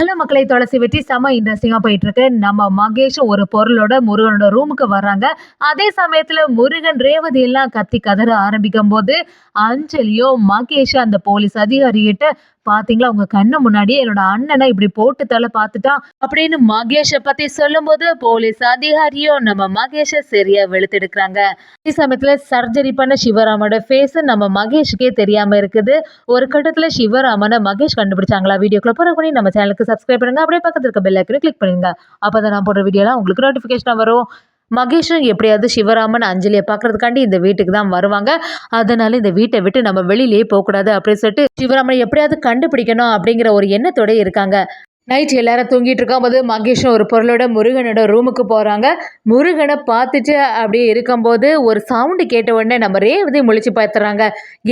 Hello மக்களை தொலைசி வெற்றி செம இன்ட்ரெஸ்டிங்கா போயிட்டு இருக்கு. நம்ம மகேஷ் ஒரு பொருளோட முருகனோட ரூமுக்கு வர்றாங்க. அதே சமயத்துல முருகன் ரேவதி எல்லாம் கத்தி கதற ஆரம்பிக்கும் போது அஞ்சலியோ மகேஷ் அந்த போலீஸ் அதிகாரிகிட்ட பாத்தீங்களா உங்க கண்ணு முன்னாடியே என்னோட அண்ணனை இப்படி போட்டு தலை பார்த்துட்டான் அப்படின்னு மகேஷ பத்தி சொல்லும் போது போலீஸ் அதிகாரியும் நம்ம மகேஷ சரியா வெளுத்தெடுக்கிறாங்க. அதே சமயத்துல சர்ஜரி பண்ண சிவராமோட ஃபேஸ் நம்ம மகேஷுக்கே தெரியாம இருக்குது. ஒரு கட்டத்துல சிவராமனை மகேஷ் கண்டுபிடிச்சாங்களா? வீடியோக்குள்ள போற பண்ணி நம்ம சேனலுக்கு சப்ஸ்கிரைப் பண்ணுங்க. அப்படியே பக்கத்துல இருக்க பெல் ஐக்கனை கிளிக் பண்ணுங்க. அப்பதான் நான் போடுற வீடியோலாம் உங்களுக்கு நோட்டிபிகேஷனா வரும். மகேஷும் எப்படியாவது சிவராமன் அஞ்சலியை பார்க்கறதுக்காண்டி இந்த வீட்டுக்கு தான் வருவாங்க. அதனால இந்த வீட்டை விட்டு நம்ம வெளியிலேயே போகக்கூடாது அப்படின்னு சொல்லிட்டு சிவராமனை எப்படியாவது கண்டுபிடிக்கணும் அப்படிங்கிற ஒரு எண்ணத்தோட இருக்காங்க. நைட் எல்லாரும் தூங்கிட்டு இருக்கும்போது மகேஷும் ஒரு பொருளோட முருகனோட ரூமுக்கு போறாங்க. முருகனை பார்த்துட்டு அப்படியே இருக்கும்போது ஒரு சவுண்டு கேட்ட உடனே நம்ம ரேவதி முழிச்சு பார்த்துறாங்க.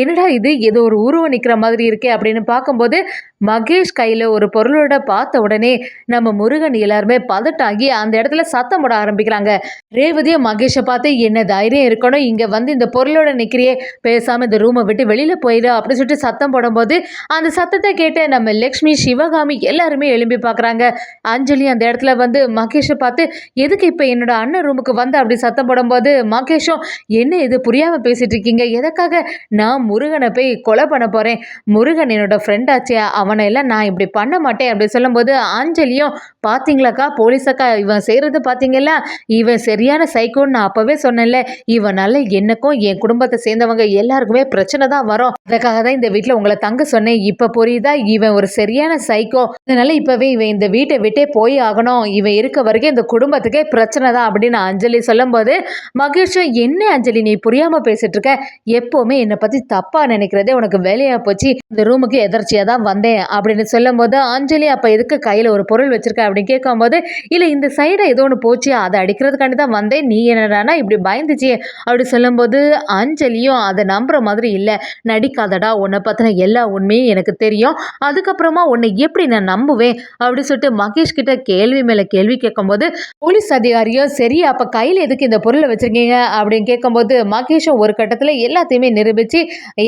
என்னடா இது, ஏதோ ஒரு உருவம் நிற்கிற மாதிரி இருக்கே அப்படின்னு பார்க்கும்போது மகேஷ் கையில் ஒரு பொருளோட பார்த்த உடனே நம்ம முருகன் எல்லாருமே பதட்டாகி அந்த இடத்துல சத்தம் போட ஆரம்பிக்கிறாங்க. ரேவதியும் மகேஷை பார்த்து என்ன தைரியம் இருக்கணும், இங்கே வந்து இந்த பொருளோட நிற்கிறியே, பேசாமல் இந்த ரூமை விட்டு வெளியில் போயிடு அப்படின்னு சொல்லிட்டு சத்தம் போடும்போது அந்த சத்தத்தை கேட்டு நம்ம லக்ஷ்மி சிவகாமி எல்லாருமே எழும்பி பார்க்குறாங்க. அஞ்சலி அந்த இடத்துல வந்து மகேஷை பார்த்து எதுக்கு இப்போ என்னோட அண்ணன் ரூமுக்கு வந்து அப்படி சத்தம் போடும்போது மகேஷும் என்ன இது புரியாமல் பேசிட்டு இருக்கீங்க, எதுக்காக? நான் முருகனை போய் கொலை பண்ண போகிறேன், முருகன் என்னோட ஃப்ரெண்ட் ஆச்சே, அவனை எல்லாம் நான் இப்படி பண்ண மாட்டேன் அப்படி சொல்லும்போது அஞ்சலியும் பார்த்தீங்களாக்கா போலீஸக்கா இவன் செய்கிறது பார்த்தீங்களா, இவன் சரியான சைக்கோன்னு நான் அப்போவே சொன்னேன்ல, இவனால எனக்கும் என் குடும்பத்தை சேர்ந்தவங்க எல்லாருக்குமே பிரச்சனை தான் வரும், அதுக்காக தான் இந்த வீட்டில் உங்களை தங்க சொன்னேன், இப்போ புரியுதா, இவன் ஒரு சரியான சைக்கோ, அதனால இப்போவே இவன் இந்த வீட்டை விட்டே போய் ஆகணும், இவன் இருக்க வரைக்கும் இந்த குடும்பத்துக்கே பிரச்சனை தான் அப்படின்னு அஞ்சலி சொல்லும்போது மகேஷும் என்ன அஞ்சலி நீ புரியாமல் பேசிட்டு இருக்க, எப்போவுமே என்னை பற்றி தப்பாக நினைக்கிறதே உனக்கு வேலையாக போச்சு, இந்த ரூமுக்கு எதர்ச்சியாக தான் வந்தேன் அப்படின்னு சொல்லும் போது அஞ்சலி அப்போ எதுக்கு கையில் ஒரு பொருள் வச்சிருக்க அப்படின்னு கேட்கும்போது இல்லை இந்த சைடை ஏதோ ஒன்று போச்சு அதை அடிக்கிறதுக்காண்டி தான் வந்தேன், நீ என்னடானா இப்படி பயந்துச்சு அப்படி சொல்லும்போது அஞ்சலியும் அதை நம்புற மாதிரி இல்லை, நடிக்காதடா, உன்னை பற்றின எல்லா உண்மையும் எனக்கு தெரியும், அதுக்கப்புறமா உன்னை எப்படி நான் நம்புவேன் அப்படி சொல்லிட்டு மகேஷ் கிட்ட கேள்வி மேலே கேள்வி கேட்கும்போது போலீஸ் அதிகாரியும் சரி அப்போ கையில் எதுக்கு இந்த பொருளை வச்சிருக்கீங்க அப்படின்னு கேட்கும்போது மகேஷும் ஒரு கட்டத்தில் எல்லாத்தையுமே நிரூபித்து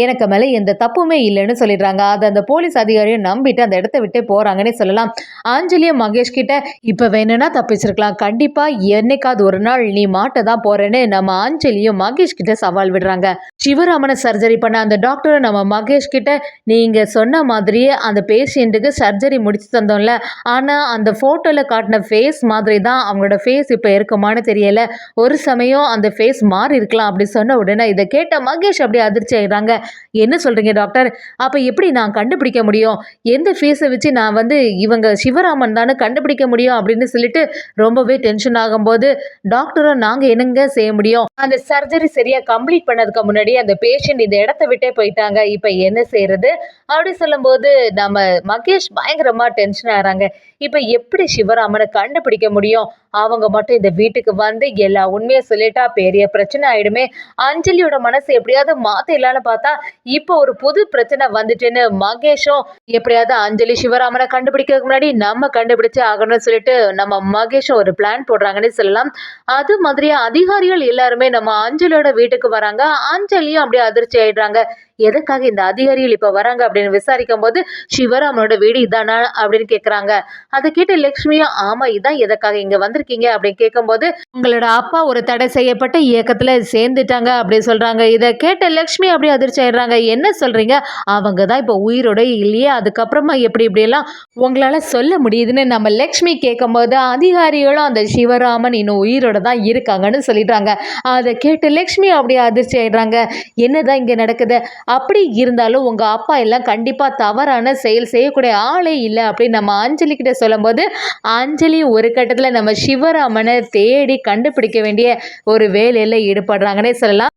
எனக்கு மேலே எந்த தப்புமே இல்லைன்னு சொல்லிடுறாங்க. அதை அந்த போலீஸ் அதிகாரியும் நம்பிட்டு அந்த இடத்த விட்டு போறாங்கன்னே சொல்லலாம். அஞ்சலியும் மகேஷ் கிட்ட இப்ப வேணும்னா தப்பிச்சிருக்கலாம், கண்டிப்பா என்னைக்காவது ஒரு நாள் நீ மாட்ட தான் போறேன்னு நம்ம அஞ்சலியும் மகேஷ் கிட்ட சவால் விடுறாங்க. சிவராமனை சர்ஜரி பண்ண அந்த டாக்டர் நம்ம மகேஷ் கிட்ட நீங்க சொன்ன மாதிரியே அந்த பேஷண்ட்டுக்கு சர்ஜரி முடிச்சு தந்தோம்ல, ஆனா அந்த போட்டோல காட்டின ஃபேஸ் மாதிரி தான் அவங்களோட ஃபேஸ் இப்ப இருக்குமான்னு தெரியல, ஒரு சமயம் அந்த ஃபேஸ் மாறி இருக்கலாம் அப்படி சொன்ன உடனே இதை கேட்ட மகேஷ் அப்படியே அதிர்ச்சி ஆயிடுறாங்க. என்ன சொல்றீங்க டாக்டர், அப்ப எப்படி நான் கண்டுபிடிக்க முடியும், எந்த ஃபேஸை வச்சு நான் வந்து இவங்க சிவராமன் தானே கண்டுபிடிக்க முடியும் அப்படின்னு சொல்லிட்டு ரொம்பவே டென்ஷன் ஆகும்போது டாக்டரும் நாங்கள் என்னங்க செய்ய முடியும், அந்த சர்ஜரி சரியாக கம்ப்ளீட் பண்ணதுக்கு முன்னாடி அந்த பேஷண்ட் இந்த இடத்த விட்டே போயிட்டாங்க, இப்போ என்ன செய்யறது அப்படி சொல்லும்போது நம்ம மகேஷ் பயங்கரமாக டென்ஷன் ஆகிறாங்க. இப்போ எப்படி சிவராமனை கண்டுபிடிக்க முடியும், அவங்க மட்டும் இந்த வீட்டுக்கு வந்து எல்லா உண்மையை சொல்லிட்டா பெரிய பிரச்சனை ஆயிடுமே, அஞ்சலியோட மனசு எப்படியாவது மாத்திடலான்னு பார்த்தா இப்போ ஒரு புது பிரச்சனை வந்துட்டுன்னு மகேஷும் எப்படியாவது அஞ்சலி சிவராமனை கண்டுபிடிக்கிறதுக்கு முன்னாடி நம்ம கண்டுபிடிச்சு ஆகணும்னு சொல்லிட்டு நம்ம மகேஷும் ஒரு பிளான் போடுறாங்கன்னு சொல்லலாம். அது மாதிரியே அதிகாரிகள் எல்லாருமே நம்ம அஞ்சலியோட வீட்டுக்கு வராங்க. அஞ்சலியும் அப்படியே அதிர்ச்சி ஆயிடுறாங்க. எதுக்காக இந்த அதிகாரிகள் இப்ப வராங்க அப்படின்னு விசாரிக்கும் போது சிவராமனோட வீடு இதானா அப்படின்னு கேக்குறாங்க. அதை கேட்டு லட்சுமியும் ஆமா இதான், எதுக்காக இங்க வந்திருக்கீங்க அப்படின்னு கேட்கும்போது உங்களோட அப்பா ஒரு தடை செய்யப்பட்ட இயக்கத்துல சேர்ந்துட்டாங்க அப்படின்னு சொல்றாங்க. இதை கேட்ட லட்சுமி அப்படியே அதிர்ச்சி ஆயிடுறாங்க. என்ன சொல்றீங்க, அவங்க தான் இப்போ உயிரோட இல்லையே, அதுக்கப்புறமா எப்படி இப்படியெல்லாம் உங்களால சொல்ல முடியுதுன்னு நம்ம லட்சுமி கேட்கும்போது அதிகாரிகளும் அந்த சிவராமன் இன்னும் உயிரோட தான் இருக்காங்கன்னு சொல்லிடுறாங்க. அதை கேட்டு லட்சுமி அப்படியே அதிர்ச்சி ஆயிடுறாங்க. என்னதான் இங்க நடக்குது, அப்படி இருந்தாலும் உங்க அப்பா எல்லாம் கண்டிப்பா தவறான செயல் செய்யக்கூடிய ஆளே இல்லை அப்படின்னு நம்ம அஞ்சலி கிட்ட சொல்லும்போது அஞ்சலி ஒரு கட்டத்துல நம்ம சிவராமனை தேடி கண்டுபிடிக்க வேண்டிய ஒரு வேலையில ஈடுபடுறாங்கன்னே சொல்லலாம்.